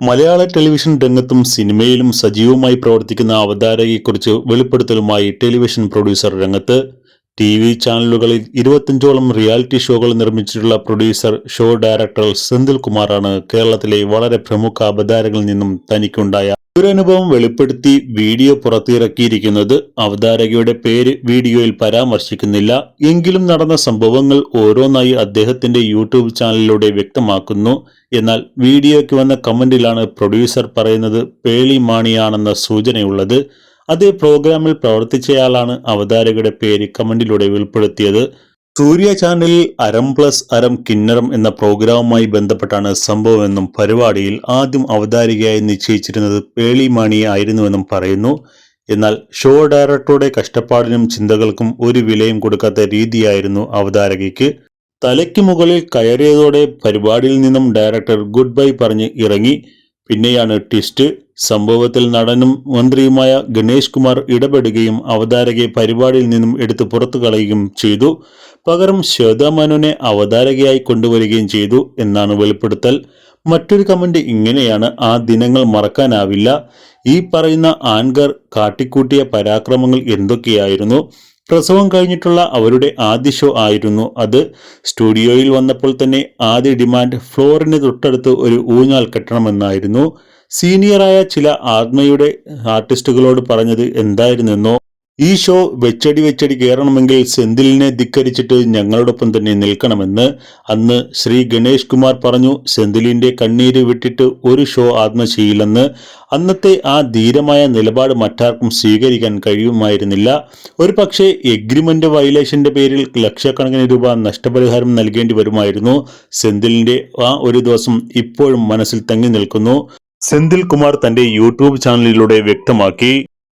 മലയാള television രംഗത്തും സിനിമയിലും സജീവമായി പ്രവർത്തിക്കുന്ന അവതാരകയെക്കുറിച്ച് വെളിപ്പെടുത്തലുമായി ടെലിവിഷൻ പ്രൊഡ്യൂസർ രംഗത്ത്. ടിവി ചാനലുകളിൽ 25ഓളം റിയാലിറ്റി ഷോകൾ നിർമ്മിച്ചിട്ടുള്ള പ്രൊഡ്യൂസർ, ഷോ ഡയറക്ടർ സെന്തിൽ കുമാറാണ് കേരളത്തിലെ വളരെ പ്രമുഖ അവതാരകരിൽ നിന്നും തനിക്കുണ്ടായ ദുരനുഭവം വെളിപ്പെടുത്തി വീഡിയോ പുറത്തിറക്കിയിരിക്കുന്നത്. അവതാരകയുടെ പേര് വീഡിയോയിൽ പരാമർശിക്കുന്നില്ല. എങ്കിലും നടന്ന സംഭവങ്ങൾ ഓരോന്നായി അദ്ദേഹത്തിന്റെ യൂട്യൂബ് ചാനലിലൂടെ വ്യക്തമാക്കുന്നു. എന്നാൽ വീഡിയോയ്ക്ക് വന്ന കമന്റിലാണ് പ്രൊഡ്യൂസർ പറയുന്നത് പേളി മാണിയാണെന്ന സൂചനയുള്ളത്. അതേ പ്രോഗ്രാമിൽ പ്രവർത്തിച്ചയാളാണ് അവതാരകയുടെ പേര് കമന്റിലൂടെ വെളിപ്പെടുത്തിയത്. സൂര്യ ചാനലിൽ അരം പ്ലസ് അരം കിന്നരം എന്ന പ്രോഗ്രാമുമായി ബന്ധപ്പെട്ടാണ് സംഭവമെന്നും പരിപാടിയിൽ ആദ്യം അവതാരികയായി നിശ്ചയിച്ചിരുന്നത് പേളി മാണിയെ ആയിരുന്നുവെന്നും പറയുന്നു. എന്നാൽ ഷോ ഡയറക്ടറുടെ കഷ്ടപ്പാടിനും ചിന്തകൾക്കും ഒരു വിലയും കൊടുക്കാത്ത രീതിയായിരുന്നു അവതാരകയ്ക്ക്. തലയ്ക്ക് മുകളിൽ കയറിയതോടെ പരിപാടിയിൽ നിന്നും ഡയറക്ടർ ഗുഡ് ബൈ പറഞ്ഞ് ഇറങ്ങി. പിന്നെയാണ് ട്വിസ്റ്റ്. സംഭവത്തിൽ നടനും മന്ത്രിയുമായ ഗണേഷ് കുമാർ ഇടപെടുകയും അവതാരകയെ പരിപാടിയിൽ നിന്നും എടുത്ത് പുറത്തു കളയുകയും ചെയ്തു. പകരം ശ്വേതാ മേനോനെ അവതാരകയായി കൊണ്ടുവരികയും ചെയ്തു എന്നാണ് വെളിപ്പെടുത്തൽ. മറ്റൊരു കമന്റ് ഇങ്ങനെയാണ്: ആ ദിനങ്ങൾ മറക്കാനാവില്ല. ഈ പറയുന്ന ആങ്കർ കാട്ടിക്കൂട്ടിയ പരാക്രമങ്ങൾ എന്തൊക്കെയായിരുന്നു. പ്രസവം കഴിഞ്ഞിട്ടുള്ള അവരുടെ ആദ്യ ഷോ ആയിരുന്നു അത്. സ്റ്റുഡിയോയിൽ വന്നപ്പോൾ തന്നെ ആദ്യ ഡിമാൻഡ് ഫ്ലോറിന് തൊട്ടടുത്ത് ഒരു ഊഞ്ഞാൽ കെട്ടണമെന്നായിരുന്നു. സീനിയറായ ചില ആത്മയുടെ ആർട്ടിസ്റ്റുകളോട് പറഞ്ഞത് എന്തായിരുന്നെന്നോ, ഈ ഷോ വെച്ചടി കയറണമെങ്കിൽ സെന്തിലിനെ ധിക്കരിച്ചിട്ട് ഞങ്ങളോടൊപ്പം തന്നെ നിൽക്കണമെന്ന്. അന്ന് ശ്രീ ഗണേഷ് കുമാർ പറഞ്ഞു സെന്തിലിന്റെ കണ്ണീര് വിട്ടിട്ട് ഒരു ഷോ ആത്മ ചെയ്യില്ലെന്ന്. അന്നത്തെ ആ ധീരമായ നിലപാട് മറ്റാർക്കും സ്വീകരിക്കാൻ കഴിയുമായിരുന്നില്ല. ഒരു പക്ഷേ എഗ്രിമെന്റ് വയലേഷന്റെ പേരിൽ ലക്ഷക്കണക്കിന് രൂപ നഷ്ടപരിഹാരം നൽകേണ്ടി വരുമായിരുന്നു. സെന്തിലിന്റെ ആ ഒരു ദിവസം ഇപ്പോഴും മനസ്സിൽ തങ്ങി നിൽക്കുന്നു. സെന്തിൽ കുമാർ തന്റെ യൂട്യൂബ് ചാനലിലൂടെ വ്യക്തമാക്കി.